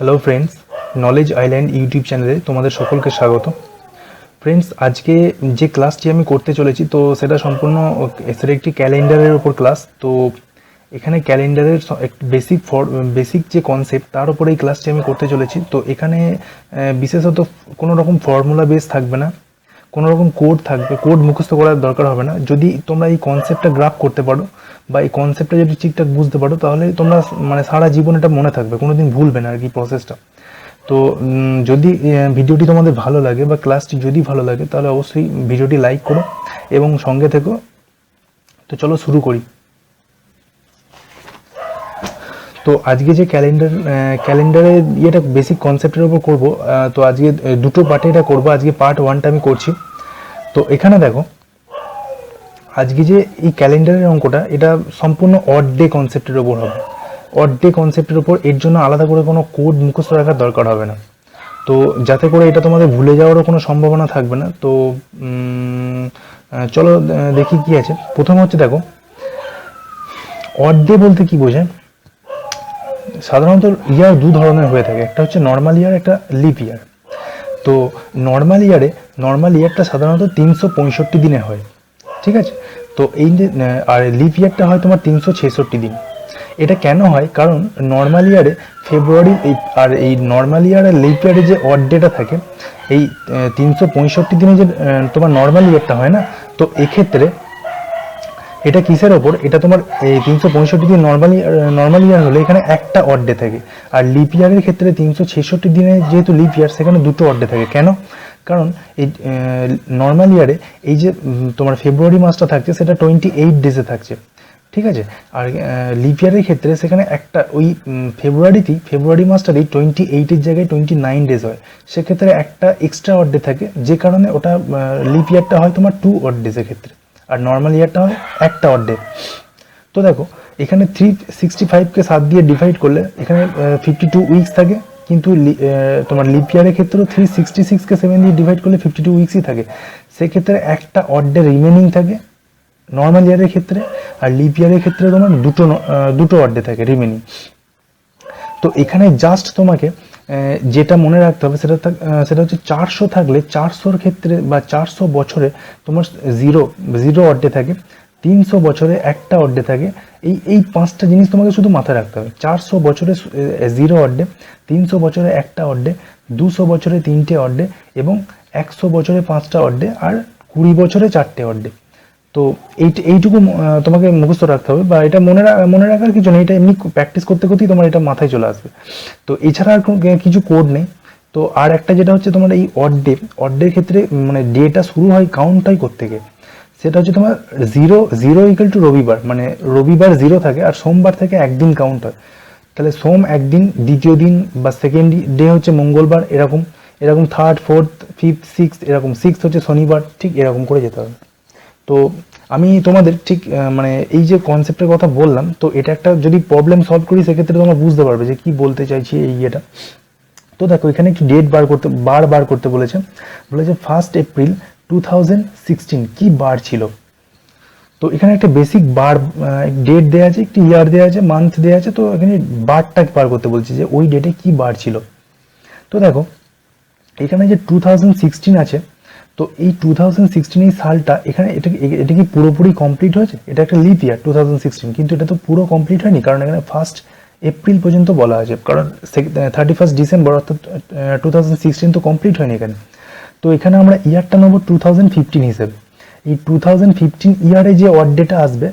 Hello friends, knowledge island YouTube চ্যানেলে তোমাদের সকলকে স্বাগত। ফ্রেন্ডস, আজকে যে ক্লাসটি আমি করতে চলেছি তো সেটা সম্পূর্ণ সেটা একটি ক্যালেন্ডারের ওপর ক্লাস। তো এখানে ক্যালেন্ডারের বেসিক যে কনসেপ্ট তার উপরে এই ক্লাসটি আমি করতে চলেছি। তো এখানে বিশেষত কোনো রকম ফর্মুলা বেস থাকবে না, কোনো রকম কোড থাকবে, কোড মুখস্থ করার দরকার হবে না। যদি তোমরা এই কনসেপ্টটা গ্রাফ করতে পারো বা এই কনসেপ্টটা যদি ঠিকঠাক বুঝতে পারো তাহলে তোমরা মানে সারা জীবন এটা মনে থাকবে, কোনোদিন ভুলবে না আর কি প্রসেসটা। তো যদি ভিডিওটি তোমাদের ভালো লাগে বা ক্লাসটি যদি ভালো লাগে তাহলে অবশ্যই ভিডিওটি লাইক করো এবং সঙ্গে থেকো। তো চলো শুরু করি। তো আজকে যে ক্যালেন্ডারের ইয়েটা বেসিক কনসেপ্টের উপর করবো। তো আজকে দুটো পার্টে এটা করবো। আজকে পার্ট 1টা আমি করছি। তো এখানে দেখো, আজকে যে এই ক্যালেন্ডারের অঙ্কটা এটা সম্পূর্ণ অড ডে কনসেপ্টের ওপর হবে। অড ডে কনসেপ্টের ওপর এর জন্য আলাদা করে কোনো কোড মুখস্থ রাখার দরকার হবে না। তো যাতে করে এটা তোমাদের ভুলে যাওয়ারও কোনো সম্ভাবনা থাকবে না। তো চলো দেখি কি আছে। প্রথমে হচ্ছে দেখো, অড ডে বলতে কি বোঝায়। সাধারণত ইয়ার দু ধরনের হয়ে থাকে, একটা হচ্ছে নর্মাল ইয়ার, একটা লিপ ইয়ার। তো নর্মাল ইয়ারটা সাধারণত 365 দিনে হয়, ঠিক আছে। তো এই যে আর লিপ ইয়ারটা হয় তোমার 366 দিন। এটা কেন হয়? কারণ নর্মাল ইয়ারে ফেব্রুয়ারি আর এই নর্মাল ইয়ার আর লিপ ইয়ারে যে অড ডেটা থাকে, এই 365 দিনে যে তোমার নর্মাল ইয়ারটা হয় না, তো এক্ষেত্রে এটা কিসের ওপর? এটা তোমার এই 365 দিন নর্মাল ইয়ার হলে এখানে একটা অড ডে থাকে। আর লিপ ইয়ারের ক্ষেত্রে 366 দিনে যেহেতু লিপ ইয়ার, সেখানে দুটো অড ডে থাকে। কেন? কারণ এই নর্মাল ইয়ারে এই যে তোমার ফেব্রুয়ারি মাসটা থাকছে সেটা 28 ডেজে থাকছে, ঠিক আছে। আর লিপ ইয়ারের ক্ষেত্রে সেখানে একটা ওই ফেব্রুয়ারি মাসটারই 28-এর জায়গায় 29 ডেজ হয়। সেক্ষেত্রে একটা এক্সট্রা অড ডে থাকে, যে কারণে ওটা লিপ ইয়ারটা হয় তোমার 2 অড ডেজের ক্ষেত্রে, আর নর্মাল ইয়ারটা হয় একটা অড ডে। তো দেখো, এখানে 365কে 7 দিয়ে ডিভাইড করলে এখানে 52 উইকস থাকে, কিন্তু তোমার লিপ ইয়ারের ক্ষেত্রেও 366কে 7 দিয়ে ডিভাইড করলে 52 উইকসই থাকে। সেক্ষেত্রে একটা অড ডে রিমেনিং থাকে নর্মাল ইয়ারের ক্ষেত্রে, আর লিপ ইয়ারের ক্ষেত্রে তোমার দুটো অড ডে থাকে রিমেনিং। তো এখানে জাস্ট তোমাকে যেটা মনে রাখতে হবে সেটা হচ্ছে 400 থাকলে 400-র ক্ষেত্রে বা 400 বছরে তোমার জিরো অড ডে থাকে, 300 বছরে একটা অড ডে থাকে। এই পাঁচটা জিনিস তোমাকে শুধু মাথায় রাখতে হবে। 400 বছরে জিরো অড ডে, 300 বছরে একটা অড ডে, 200 বছরে 3টে অড ডে, এবং 100 বছরে 5টা অড ডে, আর 20 বছরে 4টে অড ডে। তো এইটুকু তোমাকে মুখস্থ রাখতে হবে, বা এটা মনে রাখার কিছু নেই, এটা এমনি প্র্যাকটিস করতে করতেই তোমার এটা মাথায় চলে আসবে। তো এছাড়া আর কিছু কোড নেই। তো আর একটা যেটা হচ্ছে তোমার এই অড ডের ক্ষেত্রে মানে ডেটা শুরু হয় কাউন্ট হয় কোত্থেকে, সেটা হচ্ছে তোমার জিরো ইকুয়াল টু রবিবার, মানে রবিবার 0 থাকে আর সোমবার থেকে একদিন কাউন্ট হয়। তাহলে সোম একদিন, দ্বিতীয় দিন বা সেকেন্ড ডে হচ্ছে মঙ্গলবার, এরকম থার্ড, ফোর্থ, ফিফথ, সিক্সথ, এরকম সিক্সথ হচ্ছে শনিবার, ঠিক এরকম করে যেতে হবে। তো আমি তোমাদের ঠিক মানে এই যে কনসেপ্টের কথা বললাম, তো এটা একটা যদি প্রবলেম সলভ করি সেক্ষেত্রে তোমরা বুঝতে পারবে যে কি বলতে চাইছি এই এটা। তো দেখো, এখানে একটু ডেট বার করতে বলেছে 1 এপ্রিল 2016 কি বার ছিল। তো এখানে একটা বেসিক বার ডেট দেওয়া আছে, একটি ইয়ার দেওয়া আছে, মান্থ দেওয়া আছে। তো এখানে বারটা বার করতে বলছে যে ওই ডেটে কি বার ছিল। তো দেখো, এখানে যে 2016 আছে, তো এই 2016 এই সালটা এখানে এটা কি পুরোপুরি কমপ্লিট হয়েছে? এটা একটা লিপ ইয়ার 2016, কিন্তু এটা তো পুরো কমপ্লিট হয়নি, কারণ এখানে 1 এপ্রিল পর্যন্ত বলা আছে, কারণ 31 ডিসেম্বর অর্থাৎ 2016 তো কমপ্লিট হয়নি এখানে। তো এখানে আমরা ইয়ারটা নেব 2015 হিসেবে। এই 2015 ইয়ারে যে অড ডেটা আসবে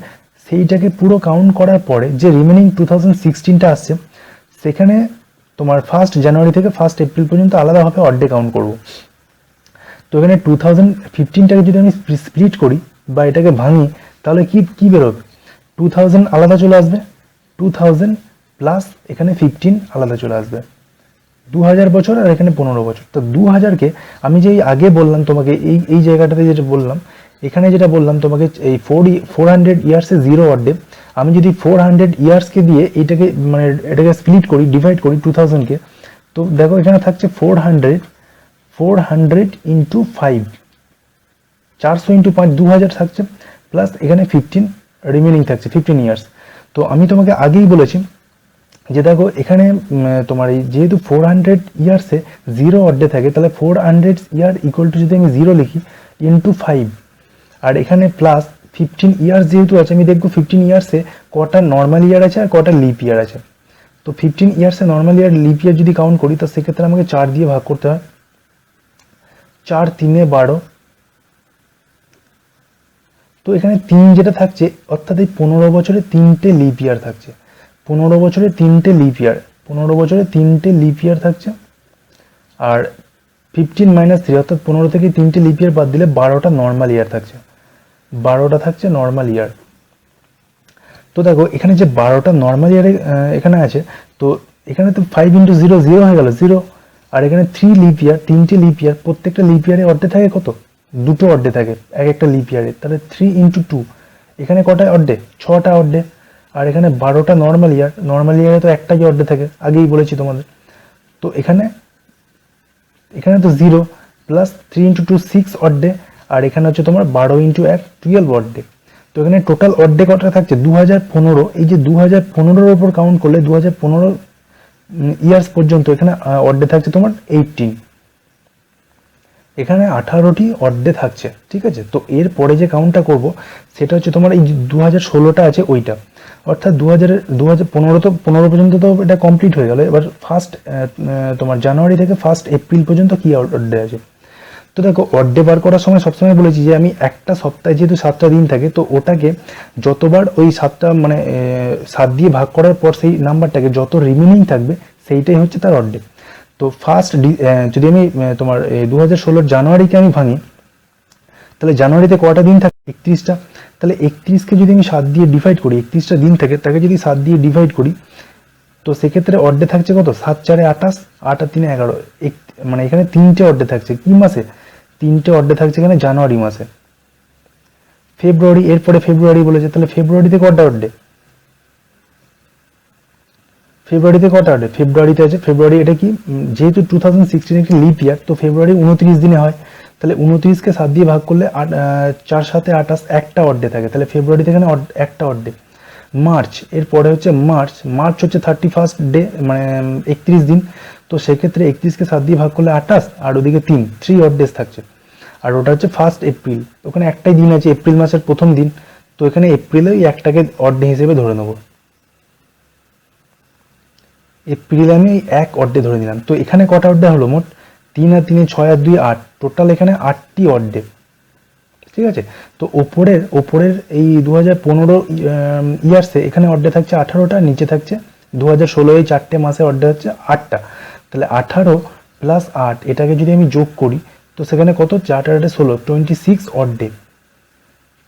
সেইটাকে পুরো কাউন্ট করার পরে যে রিমেনিং 2016টা আসছে, সেখানে তোমার 1 জানুয়ারি থেকে 1 এপ্রিল পর্যন্ত আলাদাভাবে অড ডে কাউন্ট করবো। তো এখানে 2015টাকে যদি আমি স্প্লিট করি বা এটাকে ভাঙি, তাহলে কি বেরোবে? 2000 আলাদা চলে আসবে, 2000 প্লাস এখানে 15 আলাদা চলে আসবে, 2000 বছর আর এখানে 15 বছর। তো 2000কে আমি যেই আগে বললাম তোমাকে, এই জায়গাটাতে যেটা বললাম, এখানে যেটা বললাম তোমাকে, এই 400 ইয়ার্সে জিরো অড ডে, আমি যদি 400 ইয়ার্সকে দিয়ে এটাকে স্প্লিট করি, ডিভাইড করি 2000কে, তো দেখো এখানে থাকছে 400 ইন্টু 5, 400 ইন্টু 5, 2000 থাকছে, প্লাস এখানে 15 রিমেনিং থাকছে 15 ইয়ার্স। তো আমি তোমাকে আগেই বলেছি যে দেখো এখানে তোমার এই যেহেতু 400 ইয়ার্সে 0 অর্ডে থাকে, তাহলে 400 ইয়ার ইকুয়াল টু যদি আমি 0 লিখি ইন্টু 5, আর এখানে প্লাস 15 ইয়ার্স যেহেতু আছে, আমি দেখবো 15 ইয়ার্সে কটা নর্মাল ইয়ার আছে আর কটা লিপ ইয়ার আছে। তো 15 ইয়ার্সে নর্মাল ইয়ার লিপ ইয়ার যদি কাউন্ট করি, তো সেক্ষেত্রে আমাকে 4 দিয়ে ভাগ করতে হয়, 4 3 12। তো এখানে 3 যেটা থাকছে, অর্থাৎ এই 15 বছরে 3টে লিপ ইয়ার থাকছে, 15 বছরে 3টে লিপ ইয়ার, 15 বছরে 3টে লিপ ইয়ার থাকছে। আর 15 - 3 অর্থাৎ 15 থেকে 3টে লিপ ইয়ার বাদ দিলে 12টা নর্মাল ইয়ার থাকছে, 12টা থাকছে নর্মাল ইয়ার। তো দেখো এখানে যে 12টা নর্মাল ইয়ারে এখানে আছে, তো এখানে তো 5 × 0 0 হয়ে গেল 0, আর এখানে 3 লিপ ইয়ার, 3টে লিপ ইয়ার, প্রত্যেকটা লিপ ইয়ারে অর্ধে থাকে কত, 2টো অর্ধে থাকে এক একটা লিপ ইয়ারে, তাহলে 3 × 2, এখানে কটা অর্ধে, 6টা অর্ধে। আর এখানে 12টা নর্মাল ইয়ার, নর্মাল ইয়ারে তো একটাই অর্ধে থাকে, আগেই বলেছি তোমাদের। তো এখানে তো 0 প্লাস 3 × 2 6 অর্ধে, আর এখানে হচ্ছে তোমার 12 × 1 12 অর্ধে। তো এখানে টোটাল অর্ধে কটা থাকছে 2015। এই যে 2015-র উপর কাউন্ট করলে 2015 ইয়ার্স পর্যন্ত এখানে অর্ধে থাকছে তোমার 18, এখানে 18টি অর্ধে থাকছে, ঠিক আছে। তো এর পরে যে কাউন্টটা করব সেটা হচ্ছে তোমার এই 2016টা আছে ওইটা, অর্থাৎ 2015 তো 15 পর্যন্ত তো এটা কমপ্লিট হয়ে গেল। এবার ফার্স্ট তোমার জানুয়ারি থেকে 1 এপ্রিল পর্যন্ত কি অর্ধে আছে। তো দেখো অর্ধে বার করার সময় সবসময় বলেছি যে আমি একটা সপ্তাহে যেহেতু 7টা দিন থাকে, তো ওটাকে যতবার ওই 7টা মানে 7 দিয়ে ভাগ করার পর সেই নাম্বারটাকে যত রিমেনিং থাকবে সেইটাই হচ্ছে তার অর্ধে। তো ফার্স্ট যদি আমি তোমার 2016 জানুয়ারিকে আমি ভাঙি, তাহলে জানুয়ারিতে কটা দিন থাকে, 31টা। তাহলে 31কে যদি আমি 7 দিয়ে ডিভাইড করি, 31টা দিন থাকে, তাকে যদি 7 দিয়ে ডিভাইড করি, তো সেক্ষেত্রে অর্ধে থাকছে কত, 7 4 28, 8 আর 3 11, মানে এখানে 3টে অর্ধে থাকছে কি মাসে, 3টে অর্ধে থাকছে এখানে জানুয়ারি মাসে। ফেব্রুয়ারি, এরপরে ফেব্রুয়ারি বলেছে, তাহলে ফেব্রুয়ারিতে কটা অর্ধে, ফেব্রুয়ারিতে কটা অর্ধে, ফেব্রুয়ারিতে আছে ফেব্রুয়ারি, এটা কি যেহেতু 2016 একটি লিপ ইয়ার, তো ফেব্রুয়ারি 29 দিনে হয়, তাহলে 29কে 7 দিয়ে ভাগ করলে 4 7 28 একটা অর্ধে থাকে, তাহলে ফেব্রুয়ারিতে এখানে একটা অর্ধে। মার্চ, এরপরে হচ্ছে মার্চ হচ্ছে 31 ডে, মানে 31 দিন, তো সেক্ষেত্রে 31কে 7 দিয়ে ভাগ করলে 28, আর ওদিকে 3 অড ডেজ থাকছে। আর ওটা হচ্ছে 1 এপ্রিল, ওখানে একটাই দিন আছে, এপ্রিল মাসের প্রথম দিন, তো এখানে এপ্রিলে ওই একটাকে অড ডে হিসেবে ধরে নেব, এপ্রিলে আমি ওই 1 অড ডে ধরে নিলাম। তো এখানে কটা অড ডে হলো মোট, 3 আর 3 6 আর 2 8, টোটাল এখানে 8টি অড ডে, ঠিক আছে। তো ওপরের এই 2015 ইয়ার্সে এখানে অর্ডে থাকছে 18টা, নিচে থাকছে 2016 এই 4টে মাসে অর্ডে হচ্ছে 8টা, তাহলে 18 প্লাস 8 এটাকে যদি আমি যোগ করি, তো সেখানে কত, 4 8 16, 26 অর্ডে।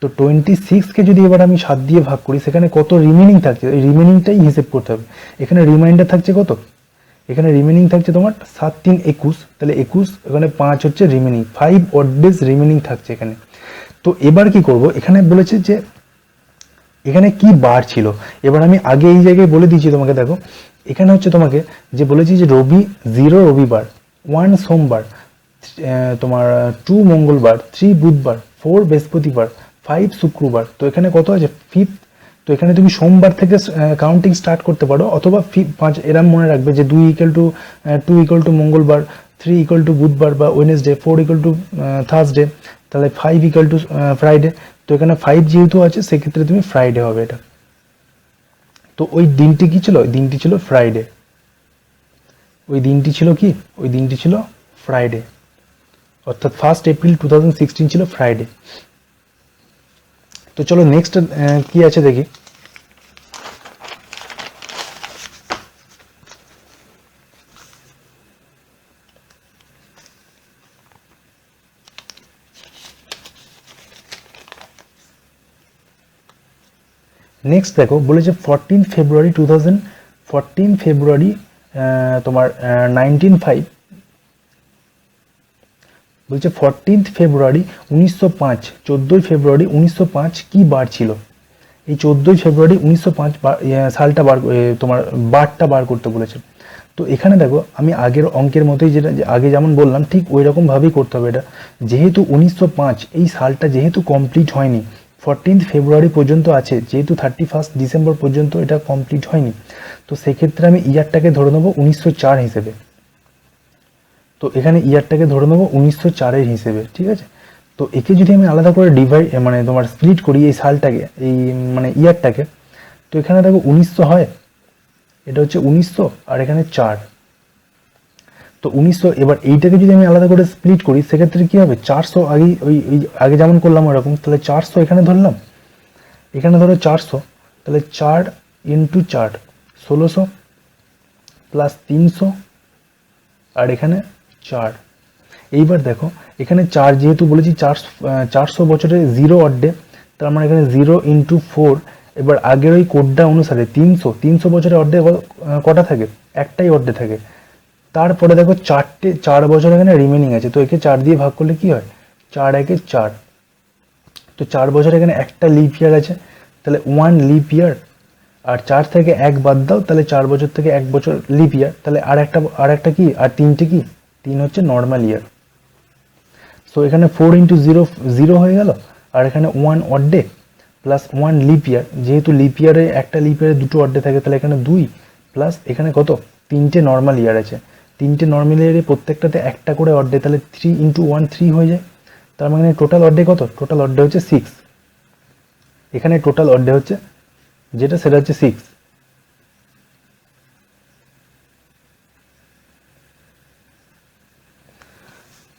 তো 26কে যদি এবার আমি 7 দিয়ে ভাগ করি, সেখানে কত রিমেনিং থাকছে, এই রিমেনিংটাই হিসেব করতে হবে। এখানে রিমাইন্ডার থাকছে কত, এখানে রিমেনিং থাকছে তোমার 7 3 21, তাহলে 21, এখানে 5 হচ্ছে রিমেনিং, 5 অড ডেজ রিমেনিং থাকছে এখানে। তো এবার কি করব, এখানে বলেছে যে এখানে কি বার ছিল, এবার আমি আগে এই জায়গায় বলে দিয়েছি তোমাকে। দেখো এখানে হচ্ছে তোমাকে যে বলেছি যে 0 রবিবার, 1 সোমবার, তোমার 2 মঙ্গলবার, 3 বুধবার, 4 বৃহস্পতিবার, 5 শুক্রবার। তো এখানে কত আছে, 5th। তো এখানে তুমি সোমবার থেকে কাউন্টিং স্টার্ট করতে পারো, অথবা 5 এরম মনে রাখবে যে 2 = 2 মঙ্গলবার, 3 = বুধবার বা ওয়েডনেসডে, 4 = থার্সডে, তাহলে 5 = ফ্রাইডে। তো এখানে 5 যেহেতু আছে, সেক্ষেত্রে তুমি ফ্রাইডে হবে এটা। তো ওই দিনটি কি ছিল, ওই দিনটি ছিল ফ্রাইডে, ওই দিনটি ছিল কি, ওই দিনটি ছিল ফ্রাইডে, অর্থাৎ 1 এপ্রিল 2016 ছিল ফ্রাইডে। তো চলো নেক্সট কি আছে দেখি। নেক্সট দেখো বলেছে 14 ফেব্রুয়ারি 2014 তোমার 1905, বলছে 14 ফেব্রুয়ারি 1905, 14 ফেব্রুয়ারি 1905 কি বার ছিল। এই 14 ফেব্রুয়ারি 1905 সালটা তোমার বারটা বার করতে বলেছে। তো এখানে দেখো আমি আগের অঙ্কের মতোই, যেটা আগে যেমন বললাম ঠিক ওই রকম ভাবেই করতে হবে এটা। যেহেতু 1905 এই সালটা যেহেতু কমপ্লিট হয়নি, ফেব্রুয়ারি পর্যন্ত আছে, যেহেতু 31 ডিসেম্বর পর্যন্ত এটা কমপ্লিট হয়নি, তো সেক্ষেত্রে আমি ইয়ারটাকে ধরে নেবো 1904 হিসেবে। তো এখানে ইয়ারটাকে ধরে নেবো 1904 হিসেবে, ঠিক আছে। তো একে যদি আমি আলাদা করে ডিভাইড মানে তোমার স্প্লিট করি এই সালটাকে, এই মানে ইয়ারটাকে, তো এখানে দেখো 1900 হয়, এটা হচ্ছে 1900 আর এখানে 4, তো 1900। এবার এইটাকে যদি আমি আলাদা করে স্প্লিট করি সেক্ষেত্রে কি হবে, 400 আগে ওই আগে যেমন করলাম ওরকম, তাহলে 400 এখানে ধরলাম, এখানে ধরো 400, তাহলে 4 ইন্টু 4 1600 প্লাস 300 আর এখানে 4। এইবার দেখো এখানে 4 যেহেতু বলেছি 400 বছরের 0 অড ডে, তার মানে এখানে 0 ইন্টু 4। এবার আগের ওই কোডটা অনুসারে 300 বছরের অড ডে কটা থাকে, একটাই অড ডে থাকে। তারপরে দেখো 4 বছর এখানে রিমেনিং আছে, তো একে 4 দিয়ে ভাগ করলে কি হয়, 4 একে 4, তো 4 বছর এখানে একটা লিপ ইয়ার আছে, তাহলে 1 লিপ ইয়ার। আর 4 থেকে 1 বাদ দাও, তাহলে 4 বছর থেকে 1 বছর লিপ ইয়ার, তাহলে আর একটা কি, আর 3টে কি, 3 হচ্ছে নর্মাল ইয়ার। সো এখানে 4 ইন্টু 0 0 হয়ে গেল, আর এখানে 1 অড ডে প্লাস 1 লিপ ইয়ার, যেহেতু লিপ ইয়ারে একটা লিপ ইয়ারে দুটো অড ডে থাকে, তাহলে এখানে 2 প্লাস এখানে কত, 3টে নর্মাল ইয়ার আছে, 3টে নর্মাল ইয়ারে প্রত্যেকটাতে একটা করে অড ডে, তাহলে 3 ইন্টু 1 3 হয়ে যায়। তার মানে টোটাল অড ডে কত, টোটাল অড ডে হচ্ছে 6, এখানে টোটাল অড ডে হচ্ছে যেটা সেটা হচ্ছে 6।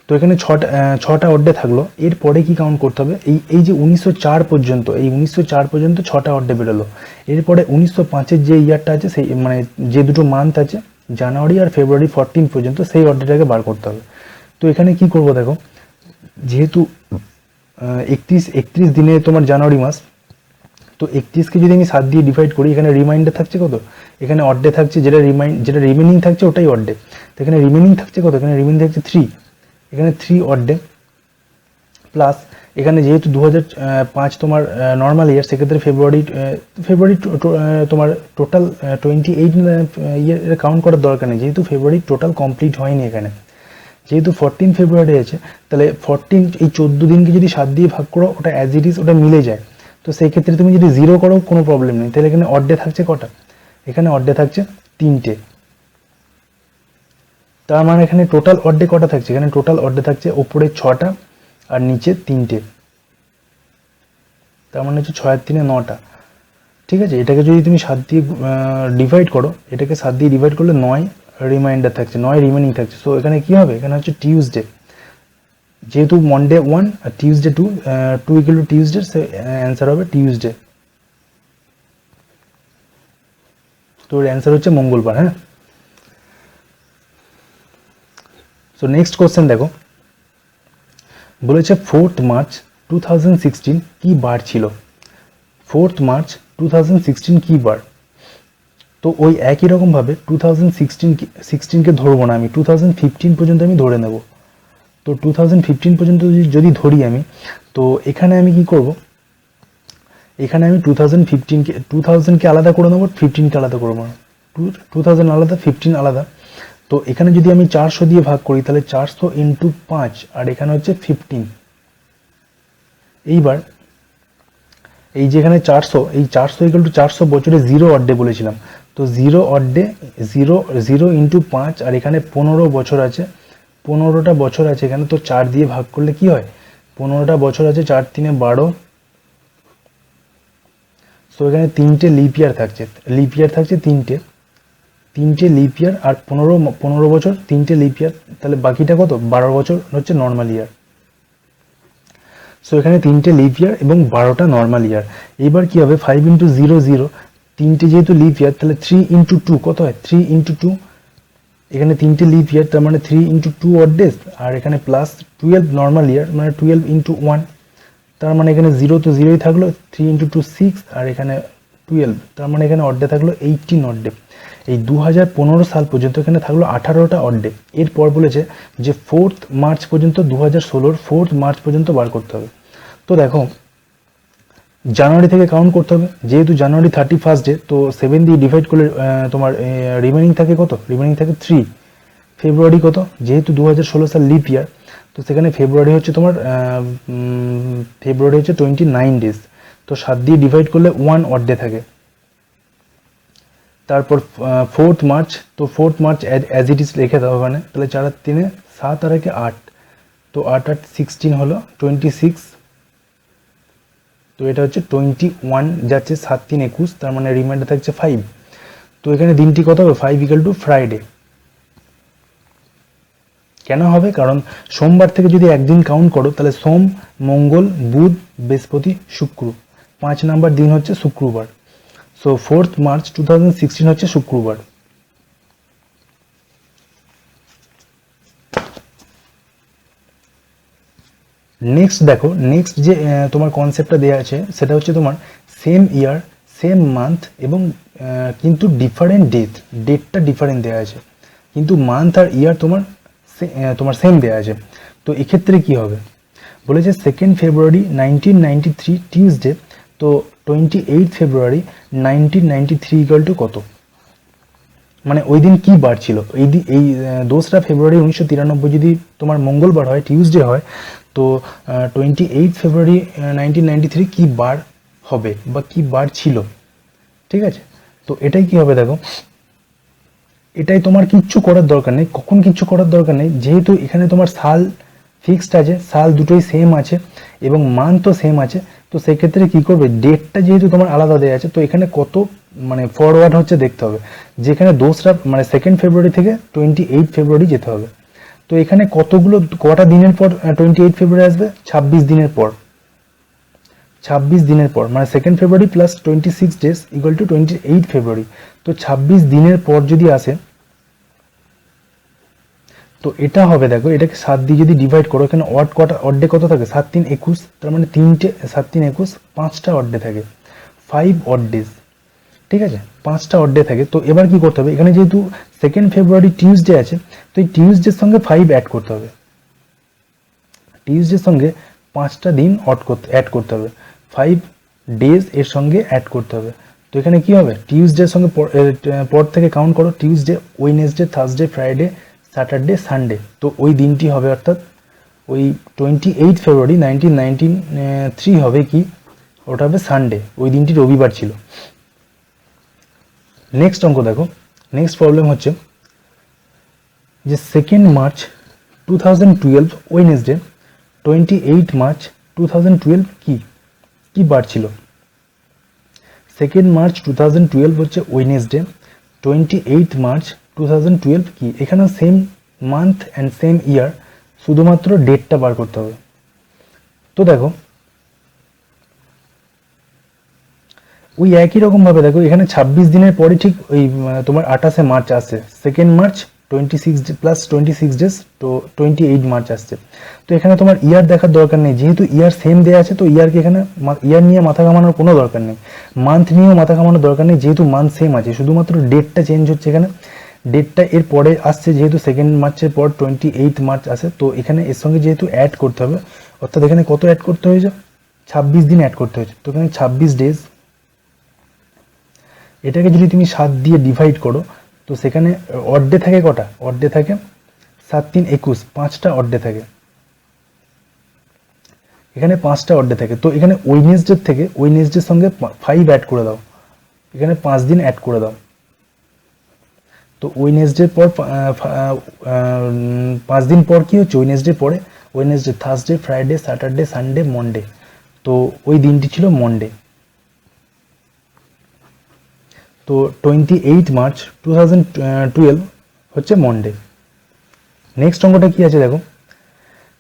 তো এখানে ছটা অড ডে থাকলো। এরপরে কি কাউন্ট করতে হবে, এই যে 1904 পর্যন্ত, এই 1904 পর্যন্ত 6টা অড ডে বেরোলো। এরপরে 1905-এর যে ইয়ারটা আছে, সেই মানে যে দুটো মান্থ আছে, জানুয়ারি আর ফেব্রুয়ারি 14 পর্যন্ত, সেই অড ডেটাকে বার করতে হবে। তো এখানে কি করব দেখো, যেহেতু 31 দিনে তোমার জানুয়ারি মাস, তো 31কে যদি আমি 7 দিয়ে ডিভাইড করি, এখানে রিমাইন্ডার থাকছে কত, এখানে অড ডে থাকছে, যেটা রিমেনিং থাকছে ওটাই অড ডে। তো এখানে রিমেনিং থাকছে কত, এখানে রিমেনিং থাকছে 3, এখানে 3 অড ডে প্লাস এখানে যেহেতু 2005 তোমার নর্মাল ইয়ার, সেক্ষেত্রে ফেব্রুয়ারি তোমার টোটাল 28 ইয়ার কাউন্ট করার দরকার নেই, যেহেতু ফেব্রুয়ারি টোটাল কমপ্লিট হয়নি এখানে। যেহেতু 14 ফেব্রুয়ারি আছে, তাহলে 14 এই 14 দিনকে যদি 7 দিয়ে ভাগ করো, ওটা অ্যাজ ইট ইজ ওটা মিলে যায়। তো সেই ক্ষেত্রে তুমি যদি 0 করো কোনো প্রবলেম নেই। তাহলে এখানে অড ডে থাকছে কটা, এখানে অড ডে থাকছে 3টে। তার মানে এখানে টোটাল অড ডে কটা থাকছে, এখানে টোটাল অড ডে থাকছে ওপরে 6টা আর নিচে 3টে, তার মানে হচ্ছে 6 আর 3 9টা, ঠিক আছে। এটাকে যদি তুমি 7 দিয়ে ডিভাইড করো, এটাকে 7 দিয়ে ডিভাইড করলে 9 রিমাইন্ডার থাকছে, 9 রিমেনিং থাকছে। সো এখানে কি হবে, এখানে হচ্ছে টিউসডে, যেহেতু মনডে 1 আর টিউসডে 2 ইকুয়াল টু টিউসডে, সে অ্যান্সার হবে টিউসডে। তো এর অ্যান্সার হচ্ছে মঙ্গলবার। হ্যাঁ, সো নেক্সট কোশ্চেন দেখো, বলেছে 4 মার্চ 2016 কি বার ছিল, 4 মার্চ 2016 কি বার। তো ওই একই রকমভাবে 2016কে ধরবো না আমি, 2015 পর্যন্ত আমি ধরে নেব। তো 2015 পর্যন্ত যদি ধরি আমি, তো এখানে আমি কি করব, এখানে আমি 2000কে আলাদা করে নেবো, 15কে আলাদা করবো না, 2000 আলাদা 15 আলাদা। তো এখানে যদি আমি 400 দিয়ে ভাগ করি, তাহলে 400 ইন্টু 5 আর এখানে হচ্ছে 15। এইবার এই যেখানে 400, এই 400 ইকুয়াল টু 400 বছরে 0 অড ডে বলেছিলাম, তো 0 অড ডে 0 ইন্টু 5 আর এখানে 15 বছর আছে, 15টা বছর আছে এখানে। তো 4 দিয়ে ভাগ করলে কি হয়, 15টা বছর আছে, 4 3 12। সো এখানে 3টে লিপ ইয়ার থাকছে 3টে লিপ ইয়ার, আর 15 বছর 3টে লিপ ইয়ার, তাহলে বাকিটা কত, 12 বছর হচ্ছে নর্মাল ইয়ার। সো এখানে 3টে লিপ ইয়ার এবং 12টা নর্মাল ইয়ার। এবার কি হবে, 5 ইন্টু 0 0, 3টে যেহেতু লিপ ইয়ার, তাহলে 3 ইন্টু 2 কত হয়, 3 ইন্টু 2, এখানে 3টে লিপ ইয়ার, তার মানে 3 ইন্টু 2 অড ডেজ, আর এখানে প্লাস 12 নর্মাল ইয়ার, মানে 12 ইন্টু 1, তার মানে এখানে 0 তো 0ই থাকলো, 3 ইন্টু 2 6, আর এখানে 12, তার মানে এখানে অড ডে থাকলো 18 অড ডে। এই 2015 সাল পর্যন্ত এখানে থাকলো 18টা অড ডে। এরপর বলেছে যে 4 মার্চ পর্যন্ত, 2016 4 মার্চ পর্যন্ত বার করতে হবে। তো দেখো জানুয়ারি থেকে কাউন্ট করতে হবে, যেহেতু জানুয়ারি 31 ডে, তো 7 দিয়ে ডিভাইড করলে তোমার রিমেনিং থাকে কত, রিমেনিং থাকে 3। ফেব্রুয়ারি কত, যেহেতু 2016 সাল লিপ ইয়ার, তো তো সেখানে ফেব্রুয়ারি হচ্ছে তোমার ফেব্রুয়ারি হচ্ছে 29 ডেজ, তো 7 দিয়ে ডিভাইড করলে 1 অড ডে থাকে। তারপর 4th মার্চ, তো 4th March as it is রেখে দাও ওখানে, তাহলে 4 আর 3 7 আর 1 8, তো 8 8 16 হলো 26, তো এটা হচ্ছে 21 যাচ্ছে, 7 3 21, তার মানে রিমাইন্ডার থাকছে 5। তো এখানে দিনটি কত হবে, 5 ইকুয়াল টু ফ্রাইডে। কেন হবে, কারণ সোমবার থেকে যদি একদিন কাউন্ট করো তাহলে সোম, মঙ্গল, বুধ, বৃহস্পতি, শুক্র, 5 নাম্বার দিন হচ্ছে শুক্রবার। সো 4th মার্চ 2016 হচ্ছে শুক্রবার। নেক্সট দেখো, নেক্সট যে তোমার কনসেপ্টটা দেওয়া আছে সেটা হচ্ছে তোমার সেম ইয়ার, সেম মান্থ এবং কিন্তু ডিফারেন্ট ডেটটা ডিফারেন্ট দেওয়া আছে, কিন্তু মান্থ আর ইয়ার তোমার সেম দেওয়া আছে। তো এক্ষেত্রে কি হবে, বলেছে 2nd ফেব্রুয়ারি 1993 টিউসডে, তো 28 ফেব্রুয়ারি 1993 ইকুয়াল টু কত, মানে ওই দিন কি বার ছিল, এই 2রা ফেব্রুয়ারি 1993 যদি তোমার মঙ্গলবার হয়, টিউসডে হয়, তো 28 ফেব্রুয়ারি 1993 কি বার হবে বা কি বার ছিল, ঠিক আছে। তো এটাই কি হবে দেখো, এটাই তোমার কিচ্ছু করার দরকার নেই, কখন কিচ্ছু করার দরকার নেই, যেহেতু এখানে তোমার সাল ফিক্সড আছে, সাল দুটোই সেম আছে এবং মান্থও সেম আছে, তো সেক্ষেত্রে কি করবে, ডেটটা যেহেতু তোমার আলাদা দেওয়া আছে, তো এখানে কত মানে ফরওয়ার্ড হচ্ছে দেখতে হবে, যেখানে 2রা মানে 2nd ফেব্রুয়ারি থেকে 28 ফেব্রুয়ারি যেতে হবে। তো এখানে কটা দিনের পর 28 ফেব্রুয়ারি আসবে, 26 দিনের পর, 26 দিনের পর, মানে 2nd February plus 26 days equal to 28 ফেব্রুয়ারি। তো 26 দিনের পর যদি আসে, তো এটা হবে দেখো, এটাকে 7 দিয়ে যদি ডিভাইড করো, এখানে অড ডে কত থাকে, 7 3 21, তার মানে 7 3 21, 5টা অড ডে থাকে, 5 অড ডেজ, ঠিক আছে, 5টা অড ডে থাকে। তো এবার কি করতে হবে, এখানে যেহেতু 2nd ফেব্রুয়ারি টিউসডে আছে, তো এই টিউসডের সঙ্গে 5 অ্যাড করতে হবে, টিউসডের সঙ্গে 5টা দিন অ্যাড করতে হবে, 5 ডেজ এর সঙ্গে অ্যাড করতে হবে। তো এখানে কি হবে, টিউসডের সঙ্গে পর থেকে কাউন্ট করো, Tuesday, Wednesday, Thursday, Friday, Saturday, Sunday, তো ওই দিনটি হবে, অর্থাৎ ওই 28 ফেব্রুয়ারি 1993 হবে কি, ওটা হবে সানডে, ওই দিনটি রবিবার ছিল। নেক্সট অঙ্ক দেখো, নেক্সট প্রবলেম হচ্ছে যে 2nd মার্চ 2012 ওয়েডনেসডে, 28 মার্চ 2012 কি বার ছিল। 2nd মার্চ 2012 হচ্ছে ওয়েডনেসডে, 28 মার্চ 2012 কি, এখানে সেম মান্থ অ্যান্ড সেম ইয়ার, শুধুমাত্র ডেটটা বার করতে হবে। তো দেখো ওই একই রকম ভাবে দেখো, এখানে 26 দিনের পরে ঠিক ওই তোমার 28 মার্চ আসছে, 2nd মার্চ 26 প্লাস 26 ডেজ, তো 28 মার্চ আসছে। তো এখানে তোমার ইয়ার দেখার দরকার নেই, যেহেতু ইয়ার সেম দেওয়া আছে, তো ইয়ারকে এখানে ইয়ার নিয়ে মাথা ঘামানোর কোনো দরকার নেই, মান্থ নিয়েও মাথা ঘামানোর দরকার নেই, যেহেতু মান্থ সেম আছে, শুধুমাত্র ডেটটা চেঞ্জ হচ্ছে, এখানে ডেটটা এর পরে আসছে, যেহেতু 2nd মার্চের পর 28 মার্চ আসে, তো এখানে এর সঙ্গে যেহেতু অ্যাড করতে হবে, অর্থাৎ এখানে কত অ্যাড করতে হয়েছে, 26 দিন অ্যাড করতে হয়েছে, তো এখানে 26 ডেজ, এটাকে যদি তুমি 7 দিয়ে ডিভাইড করো, তো সেখানে অড ডে থাকে কটা, অড ডে থাকে 7 3 21, 5টা অড ডে থাকে, এখানে 5টা অড ডে থাকে। তো এখানে ওয়েডনেসডের সঙ্গে 5 অ্যাড করে দাও, এখানে 5 দিন অ্যাড করে দাও, তো ওয়েডনেসডের পর 5 দিন পর কি হচ্ছে, ওয়েডনেসডে পরে Wednesday, Thursday, Friday, Saturday, Sunday, Monday, তো ওই দিনটি ছিল মন্ডে। তো 28 মার্চ 2012 হচ্ছে মন্ডে। নেক্সট অঙ্কটা কি আছে দেখো,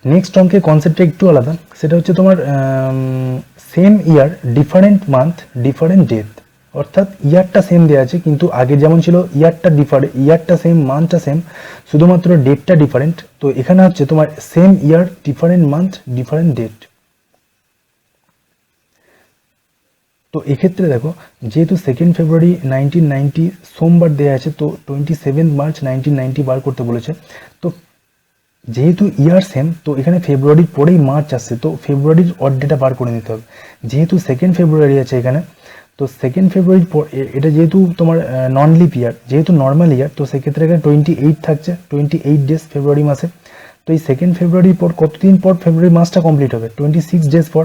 নেক্সট অঙ্কের কনসেপ্টটা একটু আলাদা, সেটা হচ্ছে তোমার same year, different month, different date, অর্থাৎ ইয়ারটা সেম দেওয়া আছে, কিন্তু আগে যেমন ছিল ইয়ারটা সেম, মান্থটা সেম, শুধুমাত্র ডেটটা ডিফারেন্ট। তো এখানে হচ্ছে তোমার same year, different month, different date. তো এক্ষেত্রে দেখো, যেহেতু 2nd ফেব্রুয়ারি 1990 সোমবার দেওয়া আছে, তো 27 মার্চ 1990 বার করতে বলেছে। তো যেহেতু ইয়ার সেম, তো এখানে ফেব্রুয়ারির পরেই মার্চ আসছে, তো ফেব্রুয়ারির অড ডেটা বার করে নিতে হবে, যেহেতু 2nd ফেব্রুয়ারি আছে এখানে, তো 2nd ফেব্রুয়ারির পর এটা যেহেতু তোমার নন লিপ ইয়ার, যেহেতু নর্মাল ইয়ার, তো সেক্ষেত্রে এখানে 28 থাকছে, 28 ডেজ ফেব্রুয়ারি মাসে। তো এই 2 ফেব্রুয়ারির পর কতদিন পর ফেব্রুয়ারি মাসটা কমপ্লিট হবে? 26 ডেজ পর।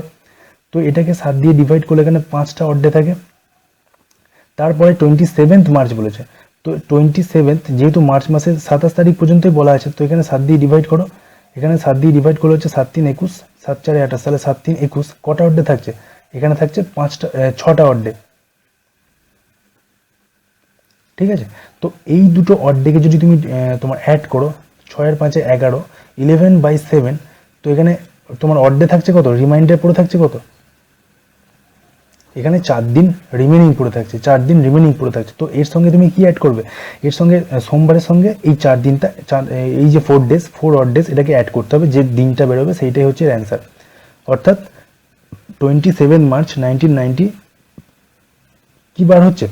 তো এটাকে 7 দিয়ে ডিভাইড করলে এখানে 5টা অড ডে থাকে। তারপরে 27 মার্চ বলেছে, তো 27 যেহেতু মার্চ মাসের 27 তারিখ পর্যন্তই বলা আছে, তো এখানে 7 দিয়ে ডিভাইড করো। এখানে 7 দিয়ে ডিভাইড করলে হচ্ছে 7 3 21, 7 4 28, তাহলে 7 3 21। কটা অড ডে থাকছে? এখানে থাকছে 6টা অড ডে। ঠিক আছে, তো এই দুটো অড ডেকে যদি তুমি তোমার অ্যাড করো, 6 আর 5 11, 11/7, তো এখানে তোমার অড ডে থাকছে কত? রিমাইন্ডার পড়ে থাকছে কত? এখানে 4 দিন রিমেনিং পড়ে থাকছে, 4 দিন রিমেনিং পড়ে থাকছে। তো এর সঙ্গে তুমি কি অ্যাড করবে? এর সঙ্গে সোমবারের সঙ্গে এই 4 দিনটা, এই যে 4 ডেজ, 4 অড ডেজ, এটাকে অ্যাড করতে হবে। যে দিনটা বেরোবে সেইটাই হচ্ছে অ্যান্সার। অর্থাৎ 27 মার্চ 1990 কি বার হচ্ছে?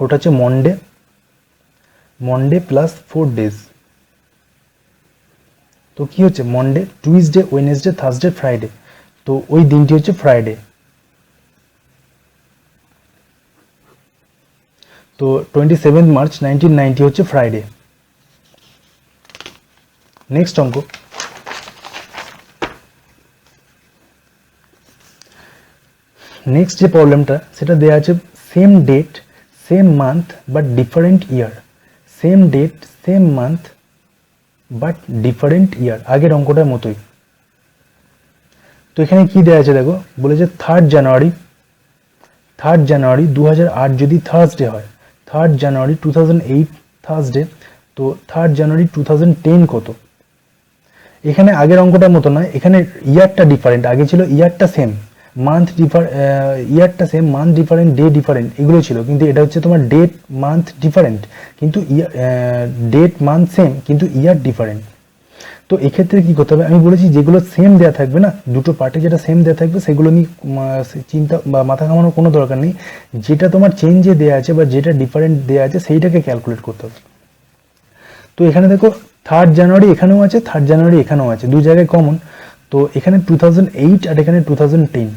ওটা হচ্ছে মন্ডে প্লাস 4 ডেজ। তো কি হচ্ছে? Monday, Tuesday, Wednesday, Thursday, Friday. তো ওই দিনটি হচ্ছে ফ্রাইডে। তো 27 মার্চ 1990 হচ্ছে ফ্রাইডে। নেক্সট অঙ্ক, নেক্সট যে প্রবলেমটা সেটা দেওয়া আছে same date same month but different year. Same date same month but different year, আগের অঙ্কটার মতোই। তো এখানে কি দেওয়া আছে দেখো, বলেছে 3rd জানুয়ারি 2008 যদি থার্সডে হয়, 3rd জানুয়ারি 2008 থার্সডে, তো 3rd জানুয়ারি 2010 কত? এখানে আগের অঙ্কটার মতো নয়, এখানে ইয়ারটা ডিফারেন্ট। আগে ছিল ইয়ারটা সেম, ইয়ারটা same, month different, day different, এগুলো ছিল। কিন্তু এটা হচ্ছে তোমার ডেট মান্থ ডিফারেন্ট, কিন্তু ডেট মান্থ সেম, কিন্তু ইয়ার ডিফারেন্ট। তো এক্ষেত্রে কি করতে হবে? আমি বলেছি যেগুলো সেম দেওয়া থাকবে না, দুটো পার্টে যেটা সেম দেওয়া থাকবে সেগুলো নিয়ে চিন্তা বা মাথা ঘামানোর কোনো দরকার নেই। যেটা তোমার চেঞ্জে দেওয়া আছে বা যেটা ডিফারেন্ট দেওয়া আছে সেইটাকে ক্যালকুলেট করতে হবে। তো এখানে দেখো 3rd জানুয়ারি এখানেও আছে, 3rd জানুয়ারি এখানেও আছে, দু জায়গায় কমন। তো এখানে 2008 আর এখানে 2010।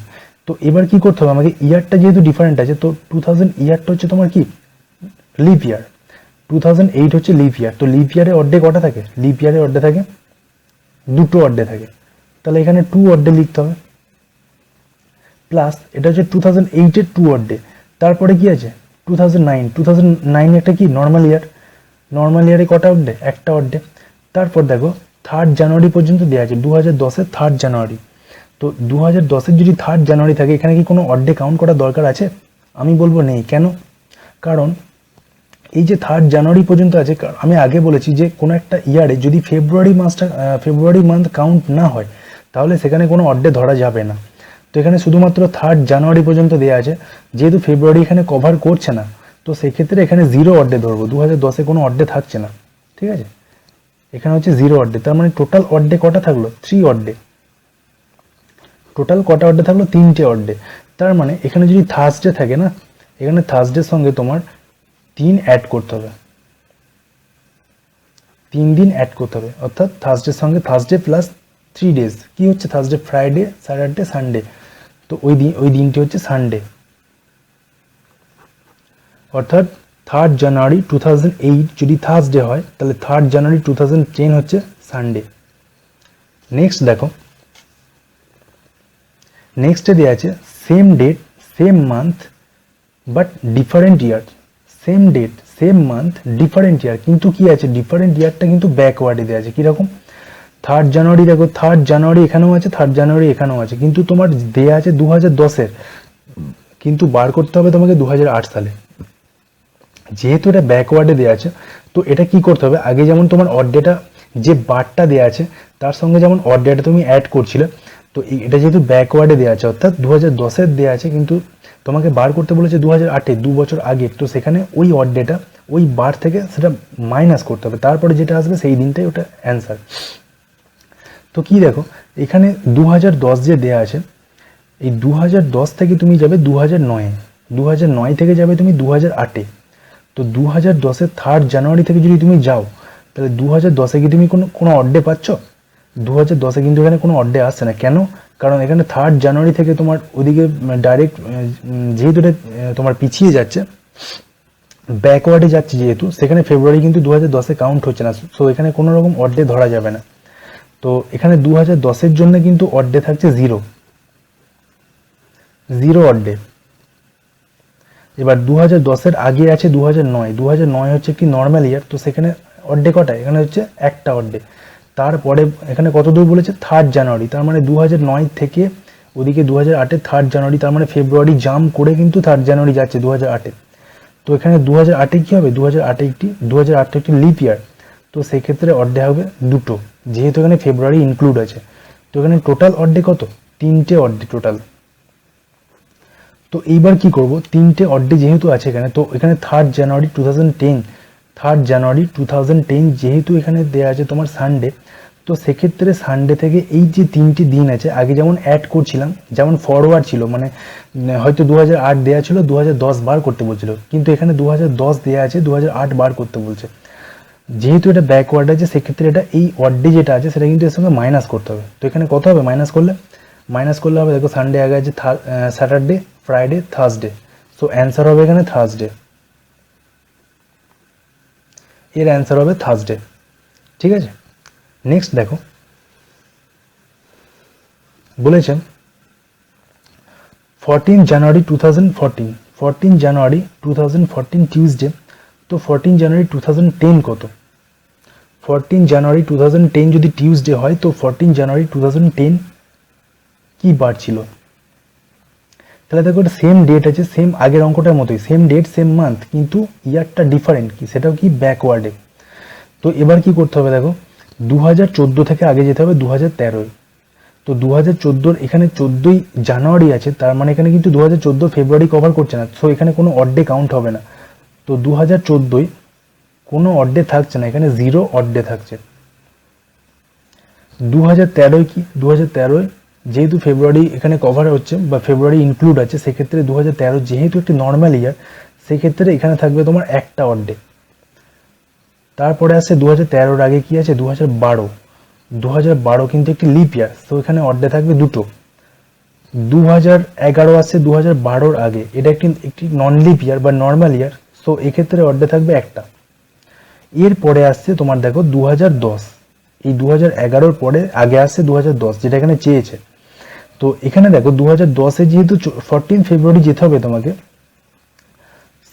তো এবার কি করতে হবে আমাকে? ইয়ারটা যেহেতু ডিফারেন্ট আছে, তো 2000 ইয়ারটা হচ্ছে তোমার কি লিপ ইয়ার, 2008 হচ্ছে লিপ ইয়ার। তো লিপ ইয়ারে অর্ডে কটা থাকে? লিপ ইয়ারে অর্ডে থাকে দুটো অর্ডে থাকে, তাহলে এখানে 2 অর্ডে লিখতে হবে। প্লাস এটা হচ্ছে 2008 এর 2 অর্ডে। তারপরে কি আছে? 2009 একটা কি নর্মাল ইয়ার, নর্মাল ইয়ারে কটা অর্ডে? একটা অর্ডে। তারপর দেখো 3rd জানুয়ারি পর্যন্ত দেওয়া আছে, 2010-এর 3rd জানুয়ারি। তো 2010-এর যদি 3rd জানুয়ারি থাকে, এখানে কি কোনো অর্ডে কাউন্ট করার দরকার আছে? আমি বলবো নেই। কেন? কারণ এই যে 3rd জানুয়ারি পর্যন্ত আছে, আমি আগে বলেছি যে কোনো একটা ইয়ারে যদি ফেব্রুয়ারি মান্থ কাউন্ট না হয়, তাহলে সেখানে কোনো অর্ডে ধরা যাবে না। তো এখানে শুধুমাত্র 3rd জানুয়ারি পর্যন্ত দেওয়া আছে, যেহেতু ফেব্রুয়ারি এখানে কভার করছে না, তো সেক্ষেত্রে এখানে 0 অর্ডে ধরবো। 2010-এ কোনো অর্ডে থাকছে না, ঠিক আছে? এখানে হচ্ছে 0 অর্ডে, তার মানে টোটাল অর্ডে কটা থাকলো? 3 অর্ডে। টোটাল কটা অর্ডে থাকলো? 3টে অর্ডে। তার মানে এখানে যদি থার্সডে থাকে না, এখানে থার্সডের সঙ্গে তোমার 3 অ্যাড করতে হবে, 3 দিন অ্যাড করতে হবে। অর্থাৎ থার্সডের সঙ্গে থার্সডে প্লাস 3 ডেজ, কি হচ্ছে? Thursday, Friday, Saturday, Sunday. তো ওই দিনটি হচ্ছে সানডে। অর্থাৎ 3rd জানুয়ারি 2008 যদি থার্সডে হয়, তাহলে 3rd জানুয়ারি 2010 হচ্ছে সানডে। নেক্সট দেখো, নেক্সটে দেওয়া আছে same date same month but different year. Same date same month different year, কিন্তু কি আছে? ডিফারেন্ট ইয়ারটা কিন্তু ব্যাকওয়ার্ডে দেওয়া আছে। কীরকম? 3rd জানুয়ারি দেখো, 3rd জানুয়ারি এখানেও আছে, 3rd জানুয়ারি এখানেও আছে, কিন্তু তোমার দেওয়া আছে 2010-এর, কিন্তু বার করতে হবে তোমাকে 2008 সালে। যেহেতু এটা ব্যাকওয়ার্ডে দেওয়া আছে, তো এটা কি করতে হবে? আগে যেমন তোমার অর্ডেটা যে বারটা দেওয়া আছে তার সঙ্গে যেমন অর্ডেটা তুমি অ্যাড করছিলে, তো এটা যেহেতু ব্যাকওয়ার্ডে দেওয়া আছে, অর্থাৎ 2010-এর দেওয়া আছে, কিন্তু তোমাকে বার করতে বলেছে 2008-এ, 2 বছর আগে। তো সেখানে ওই অর্ডেটা ওই বার থেকে সেটা মাইনাস করতে হবে, তারপরে যেটা আসবে সেই দিনটাই ওটা অ্যান্সার। তো কি দেখো, এখানে 2010 যে দেওয়া আছে, এই 2010 থেকে তুমি যাবে 2009-এ, 2009 থেকে যাবে তুমি 2008-এ। তো 2010-এর 3rd জানুয়ারি থেকে যদি তুমি যাও, তাহলে 2010-এ কি তুমি কোনো অর্ডে পাচ্ছ? 2010-এ কিন্তু এখানে কোনো অর্ডে আসছে না। কেন? কারণ এখানে 3rd জানুয়ারি থেকে তোমার ওদিকে ডাইরেক্ট, যেহেতু এটা তোমার পিছিয়ে যাচ্ছে, ব্যাকওয়ার্ডে যাচ্ছে যেহেতু, সেখানে ফেব্রুয়ারি কিন্তু 2010-এ কাউন্ট হচ্ছে না। সো এখানে কোনো রকম অর্ডে ধরা যাবে না। তো এখানে 2010-এর জন্য কিন্তু অড ডে থাকছে 0 অড ডে। এবার 2010-এর আগে আছে 2009 হচ্ছে একটি নর্মাল ইয়ার, তো সেখানে অড ডে কটা, এখানে হচ্ছে একটা অড ডে। তারপরে এখানে কত দূর বলেছে 3 জানুয়ারি, তার মানে 2009 থেকে ওদিকে 2008-এ 3 জানুয়ারি, তার মানে ফেব্রুয়ারি জাম্প করে কিন্তু 3 জানুয়ারি যাচ্ছে 2008-এ। তো এখানে 2008-এ কি হবে, 2008 একটি লিপ ইয়ার, তো সেক্ষেত্রে অড ডে হবে দুটো, যেহেতু এখানে ফেব্রুয়ারি ইনক্লুড আছে। তো এখানে টোটাল অড ডে কত, 3টে অড ডে টোটাল। তো এইবার কি করব, 3টে অড ডে যেহেতু আছে এখানে, তো এখানে 3 জানুয়ারি 2010 যেহেতু এখানে দেওয়া আছে তোমার সানডে, তো সেক্ষেত্রে সানডে থেকে এই যে 3টি দিন আছে, আগে যেমন অ্যাড করছিলাম, যেমন ফরওয়ার্ড ছিল, মানে হয়তো 2008 দেওয়া ছিল, 2010 বার করতে বলছিল, কিন্তু এখানে 2010 দেওয়া আছে, 2008 বার করতে বলছে। যেহেতু এটা ব্যাকওয়ার্ড আছে, সেক্ষেত্রে এটা এই অড ডে যেটা আছে সেটা কিন্তু এর সঙ্গে মাইনাস করতে হবে। তো এখানে কত হবে, মাইনাস করলে হবে, দেখো সানডে আগে আছে Saturday, Friday, Thursday, so answer হবে এখানে থার্সডে, এর অ্যান্সার হবে থার্সডে। ঠিক আছে, নেক্সট দেখো বলেছেন 14 জানুয়ারি 2014 টিউসডে। তো 14 জানুয়ারি 2010 কত, 14 জানুয়ারি 2010 যদি টিউসডে হয়, তো 14 জানুয়ারি 2010 কি বার ছিল, তাহলে দেখো এটা সেম ডেট আছে, সেম আগের অঙ্কটার মতোই, সেম ডেট সেম মান্থ, কিন্তু ইয়ারটা ডিফারেন্ট, কি সেটাও কি ব্যাকওয়ার্ডে। তো এবার কি করতে হবে, দেখো 2014 থেকে আগে যেতে হবে 2013। তো 2014 এখানে 14ই জানুয়ারি আছে, তার মানে এখানে কিন্তু 2014 ফেব্রুয়ারি কভার করছে না, সো এখানে কোনো অড ডে কাউন্ট হবে না। তো 2014 কোনো অড ডে থাকছে না, এখানে 0 অড ডে থাকছে। 2013 কি, 2013 যেহেতু ফেব্রুয়ারি এখানে কভার হচ্ছে বা ফেব্রুয়ারি ইনক্লুড আছে, সেক্ষেত্রে 2013 যেহেতু একটি নর্মাল ইয়ার, সেক্ষেত্রে এখানে থাকবে তোমার একটা অড ডে। তারপরে আসছে 2013-র আগে কি আছে, 2012 কিন্তু একটি লিপ ইয়ার, তো এখানে অড ডে থাকবে দুটো। 2011 আসছে 2012-র আগে, এটা একটি নন লিপ ইয়ার বা নর্মাল ইয়ার, সো এক্ষেত্রে অড ডে থাকবে একটা। এরপরে আসছে তোমার দেখো 2010, এই 2011-র পরে আগে আসছে 2010, যেটা এখানে চেয়েছে। তো এখানে দেখো 2010-এ যেহেতু 14 ফেব্রুয়ারি যেতে হবে তোমাকে,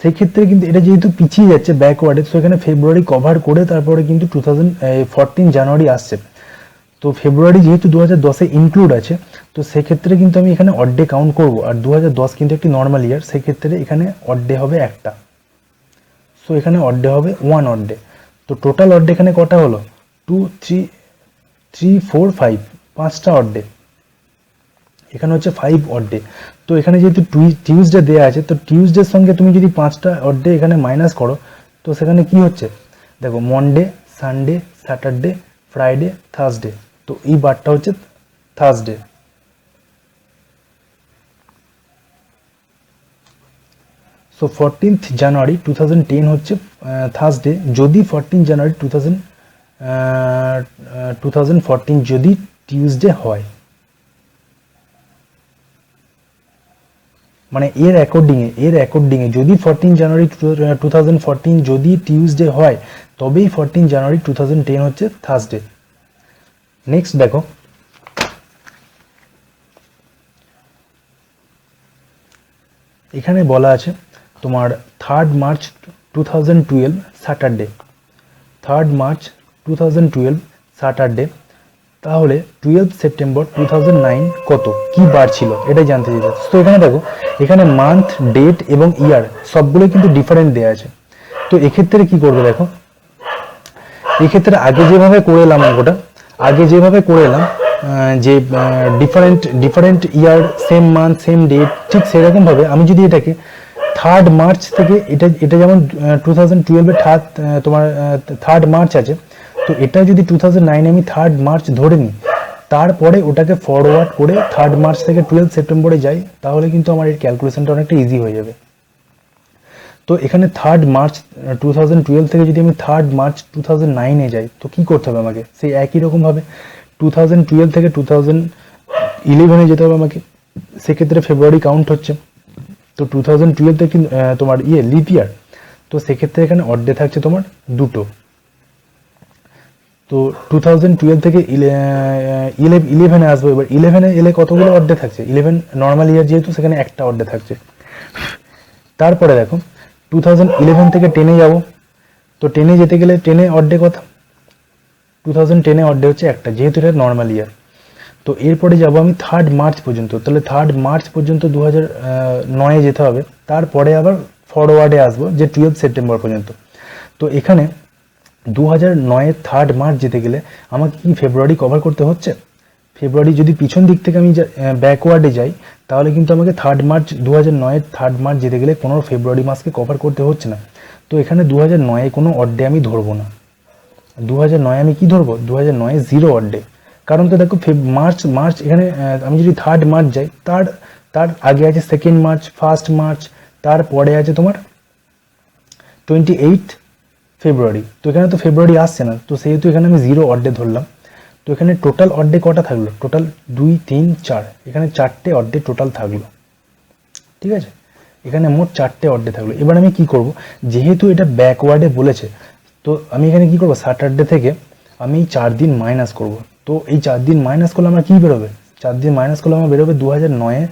সেক্ষেত্রে কিন্তু এটা যেহেতু পিছিয়ে যাচ্ছে ব্যাকওয়ার্ডে, সো এখানে ফেব্রুয়ারি কভার করে তারপরে কিন্তু 14 জানুয়ারি আসছে। তো ফেব্রুয়ারি যেহেতু 2010-এ ইনক্লুড আছে, তো সেক্ষেত্রে কিন্তু আমি এখানে অড ডে কাউন্ট করবো, আর 2010 কিন্তু একটি নর্মাল ইয়ার, সেক্ষেত্রে এখানে অড ডে হবে একটা, সো এখানে অড ডে হবে 1 অড ডে। তো টোটাল অড ডে এখানে কটা হলো, 2 3 4 5, 5টা অড ডে, এখানে হচ্ছে 5 অড ডে। তো এখানে যেহেতু টিউসডে দেওয়া আছে, তো টিউসডের সঙ্গে তুমি যদি 5টা অড ডে এখানে মাইনাস করো, তো সেখানে কি হচ্ছে দেখো, Monday, Sunday, Saturday, Friday, Thursday, তো এই বারটা হচ্ছে থার্সডে। সো 14th জানুয়ারি 2010 হচ্ছে থার্সডে, যদি 14 জানুয়ারি 2014 যদি টিউসডে হয়, মানে এর অ্যাকর্ডিংয়ে যদি 14 জানুয়ারি 2014 যদি টিউসডে হয়, তবেই 14 জানুয়ারি 2010 হচ্ছে থার্সডে। নেক্সট দেখো এখানে বলা আছে তোমার 3 মার্চ 2012 স্যাটারডে, 3 মার্চ 2012 স্যাটারডে, তাহলে 12 সেপ্টেম্বর 2009 কত, কি বার ছিল, এটাই জানতে চাইছে। তো এখানে দেখো, এখানে মান্থ, ডেট এবং ইয়ার সবগুলো কিন্তু ডিফারেন্ট দেওয়া আছে। তো এক্ষেত্রে কি করবে দেখো, এক্ষেত্রে আগে যেভাবে করে এলাম অঙ্কটা, যে different year, same month, same date, ঠিক সেরকম ভাবে আমি যদি এটাকে 3 মার্চ থেকে, এটা যেমন 2012-এ তোমার 3 মার্চ আছে, তো এটা যদি 2009 আমি 3 মার্চ ধরে নিই, তারপরে ওটাকে ফরওয়ার্ড করে 3 মার্চ থেকে 12 সেপ্টেম্বরে যাই, তাহলে কিন্তু আমার এর ক্যালকুলেশনটা অনেকটা ইজি হয়ে যাবে। তো এখানে 3 মার্চ 2012 থেকে যদি আমি 3 মার্চ 2009-এ যাই, তো কি করতে হবে আমাকে, সেই একই রকমভাবে 2012 থেকে 2011-এ যেতে হবে আমাকে, সেক্ষেত্রে ফেব্রুয়ারি কাউন্ট হচ্ছে। তো 2012 থেকে তোমার লিপ ইয়ার, তো সেক্ষেত্রে এখানে অড ডে থাকছে তোমার দুটো। তো 2012 থেকে 11-এ আসবো। এবার 11-এ এলে কতগুলো অর্ডে থাকছে? 11 নর্মাল ইয়ার যেহেতু, সেখানে একটা অর্ডে থাকছে। তারপরে দেখো 2011 থেকে 10-এ যাবো। তো 10-এ যেতে গেলে 10-এ অর্ডে কত? 2010-এ অর্ডে হচ্ছে একটা, যেহেতু এটা নর্মাল ইয়ার। তো এরপরে যাবো আমি 3 মার্চ পর্যন্ত। তাহলে 3 মার্চ পর্যন্ত 2009-এ যেতে হবে। তারপরে আবার ফরওয়ার্ডে আসবো যে 12 সেপ্টেম্বর পর্যন্ত। তো এখানে 2009-এর 3 মার্চ যেতে গেলে আমাকে কি ফেব্রুয়ারি কভার করতে হচ্ছে? ফেব্রুয়ারি যদি পিছন দিক থেকে আমি ব্যাকওয়ার্ডে যাই, তাহলে কিন্তু আমাকে 3 মার্চ 2009-এর 3 মার্চ যেতে গেলে কোনো ফেব্রুয়ারি মাসকে কভার করতে হচ্ছে না। তো এখানে 2009-এ কোনো অড্ডে আমি ধরবো না। 2009 আমি কি ধরবো? 2009-এ 0 অড্ডে। কারণ তো দেখো মার্চ এখানে আমি যদি 3 মার্চ যাই, তার আগে আছে 2 মার্চ, 1 মার্চ, তারপরে আছে তোমার 28 ফেব্রুয়ারি। তো এখানে তো ফেব্রুয়ারি আসছে না, তো সেহেতু এখানে আমি 0 অড্ডে ধরলাম। তো এখানে টোটাল অড্ডে কটা থাকলো? টোটাল 2, 3, 4, এখানে 4টে অড্ডে টোটাল থাকলো। ঠিক আছে, এখানে মোট 4টে অড্ডে থাকলো। এবার আমি কি করব, যেহেতু এটা ব্যাকওয়ার্ডে বলেছে, তো আমি এখানে কি করব, স্যাটারডে থেকে আমি 4 দিন মাইনাস করব। তো এই 4 দিন মাইনাস করলে আমার কি বেরোবে? 4 দিন মাইনাস করলে আমার বেরোবে 2009-এ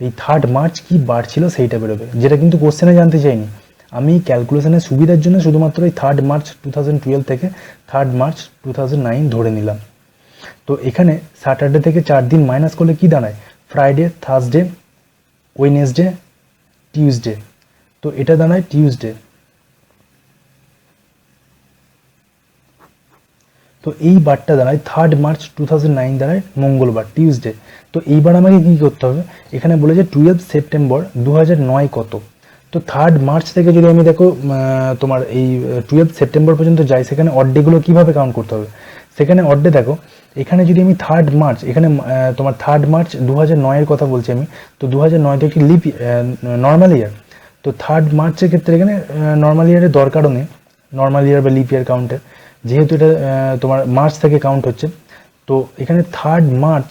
এই 3 মার্চ কি বার ছিল সেইটা বেরোবে, যেটা কিন্তু কোশ্চেনে জানতে চাইনি। আমি ক্যালকুলেশনের সুবিধার জন্য শুধুমাত্র এই 3 মার্চ 2012 থেকে 3 মার্চ 2009 ধরে নিলাম। তো এখানে স্যাটারডে থেকে 4 দিন মাইনাস করলে কি দাঁড়ায়? Friday, Thursday, Wednesday, Tuesday. তো এটা দাঁড়ায় টিউসডে। তো এই বারটা দাঁড়ায় 3 মার্চ 2009 দাঁড়ায় মঙ্গলবার, টিউসডে। তো এইবার আমাকে কি করতে হবে? এখানে বলেছে 12 সেপ্টেম্বর 2009 কত? তো 3 মার্চ থেকে যদি আমি দেখো তোমার এই 12 সেপ্টেম্বর পর্যন্ত যাই, সেখানে অড্ডেগুলো কিভাবে কাউন্ট করতে হবে? সেখানে অড্ডে দেখো, এখানে যদি আমি 3 মার্চ, এখানে তোমার 3 মার্চ 2009-এর কথা বলছি আমি। তো 2009 তো একটি নর্মাল ইয়ার। তো 3 মার্চের ক্ষেত্রে এখানে নর্মাল ইয়ারের দরকারও নেই, নর্মাল ইয়ার বা লিপ ইয়ার কাউন্টের, যেহেতু এটা তোমার মার্চ থেকে কাউন্ট হচ্ছে। তো এখানে 3 মার্চ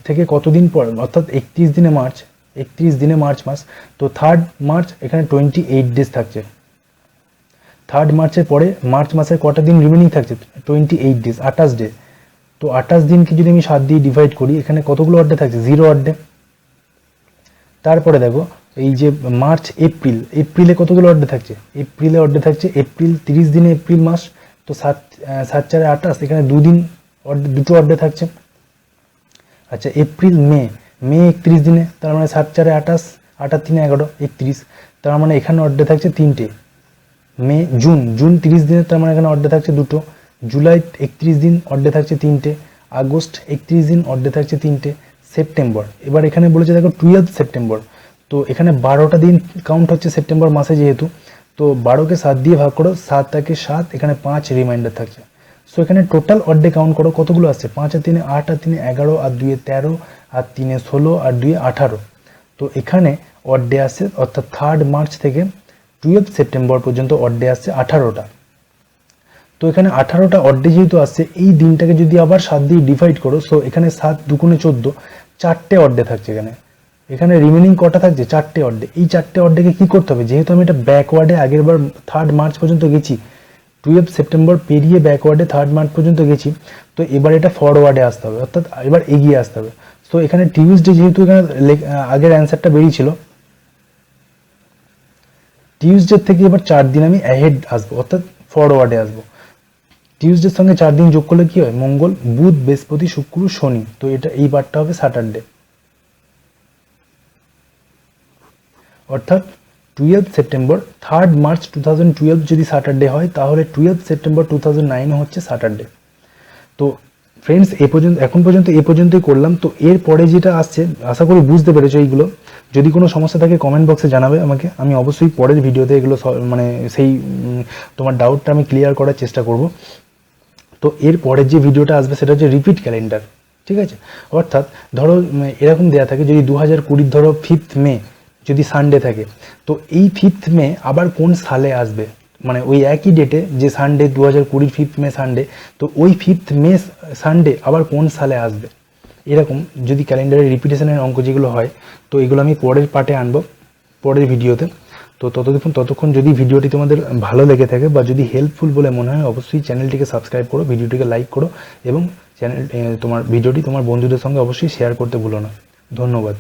থেকে কতদিন পর, অর্থাৎ 31 দিনে মার্চ, 31 দিনে মার্চ মাস। তো 3 মার্চ এখানে 28 ডেজ থাকছে। 3 মার্চের পরে মার্চ মাসের কটা দিন রিমেনিং থাকছে? 28 ডেজ, 28 ডে। তো 28 দিনকে যদি আমি 7 দিয়ে ডিভাইড করি, এখানে কতগুলো অড্ডে থাকছে? 0 অড্ডে। তারপরে দেখো এই যে মার্চ, এপ্রিলে কতগুলো অড্ডে থাকছে? এপ্রিলে অড্ডে থাকছে, এপ্রিল 30 দিনে এপ্রিল মাস। তো 7 4 28, এখানে 2 দিন অড্ডে, 2টো অড্ডে থাকছে। আচ্ছা, এপ্রিল মে 31 দিনে, তার মানে 7 4 28, 8 3 11, 31, তার মানে এখানে অড্ডে থাকছে 3টে। মে, জুন 30 দিনে, তার মানে এখানে অড্ডে থাকছে 2টো। জুলাই 31 দিন, অড্ডে থাকছে 3টে। আগস্ট 31 দিন, অড্ডে থাকছে 3টে। সেপ্টেম্বর, এবার এখানে বলেছে দেখো 12 সেপ্টেম্বর। তো এখানে 12টা দিন কাউন্ট হচ্ছে সেপ্টেম্বর মাসে যেহেতু। তো 12কে 7 দিয়ে ভাগ করো, 7 থাকে 7, এখানে 5 রিমাইন্ডার থাকছে। সো এখানে টোটাল অড্ডে কাউন্ট করো কতগুলো আসছে? 5 আর 3 8, আর 3 11, আর 2 13, আর 3 16, আর 2 18। তো এখানে অড্ডে আসছে, অর্থাৎ 3 মার্চ থেকে 12 সেপ্টেম্বর পর্যন্ত অড্ডে আসছে 18টা। তো এখানে 18টা অড্ডে যেহেতু আসছে, এই দিনটাকে যদি আবার 7 দিয়ে ডিভাইড করো, সো এখানে 7 2 14, 4টে অড্ডে থাকছে। এখানে রিমেনিং কটা থাকছে? 4টে অড্ডে। এই 4টে অড্ডেকে কি করতে হবে? যেহেতু আমি এটা ব্যাকওয়ার্ডে আগের বার 3 মার্চ পর্যন্ত গেছি, 12 সেপ্টেম্বর পেরিয়ে ব্যাকওয়ার্ডে 3 মার্চ পর্যন্ত গেছি, তো এবার এটা ফরওয়ার্ডে আসতে হবে, অর্থাৎ এবার এগিয়ে আসতে হবে। সো এখানে টিউসডে, যেহেতু এখানে আগের অ্যান্সারটা বেরিয়েছিল, টিউসডে থেকে এবার 4 দিন আমি অ্যাহেড আসবো, অর্থাৎ ফরওয়ার্ডে আসবো। টিউসডের সঙ্গে 4 দিন যোগ করলে কি হয়? মঙ্গল, বুধ, বৃহস্পতি, শুক্র, শনি। তো এটা এই বারটা হবে স্যাটারডে। অর্থাৎ 12 সেপ্টেম্বর, 3 মার্চ 2012 যদি স্যাটারডে হয়, তাহলে 12 সেপ্টেম্বর 2009 হচ্ছে স্যাটারডে। তো ফ্রেন্ডস, এখন পর্যন্ত এই পর্যন্তই করলাম। তো এরপরে যেটা আসছে, আশা করি বুঝতে পেরেছো এইগুলো। যদি কোনো সমস্যা থাকে কমেন্ট বক্সে জানাবে আমাকে, আমি অবশ্যই পরের ভিডিওতে এগুলো মানে সেই তোমার ডাউটটা আমি ক্লিয়ার করার চেষ্টা করব। তো এর পরের যে ভিডিওটা আসবে সেটা হচ্ছে রিপিট ক্যালেন্ডার, ঠিক আছে? অর্থাৎ ধরো এরকম দেওয়া থাকে, যদি 2020 ধরো 5th মে যদি সানডে থাকে, তো এই 5th মে আবার কোন সালে আসবে, মানে ওই একই ডেটে যে সানডে 2020 5th মে সানডে, তো ওই 5th মে সানডে আবার কোন সালে আসবে, এরকম যদি ক্যালেন্ডারের রিপিটেশনের অঙ্ক যেগুলো হয়, তো এগুলো আমি পরের পার্টে আনবো, পরের ভিডিওতে। তো ততক্ষণ যদি ভিডিওটি তোমাদের ভালো লেগে থাকে বা যদি হেল্পফুল বলে মনে হয়, অবশ্যই চ্যানেলটিকে সাবস্ক্রাইব করো, ভিডিওটিকে লাইক করো এবং ভিডিওটি তোমার বন্ধুদের সঙ্গে অবশ্যই শেয়ার করতে ভুলো না। ধন্যবাদ।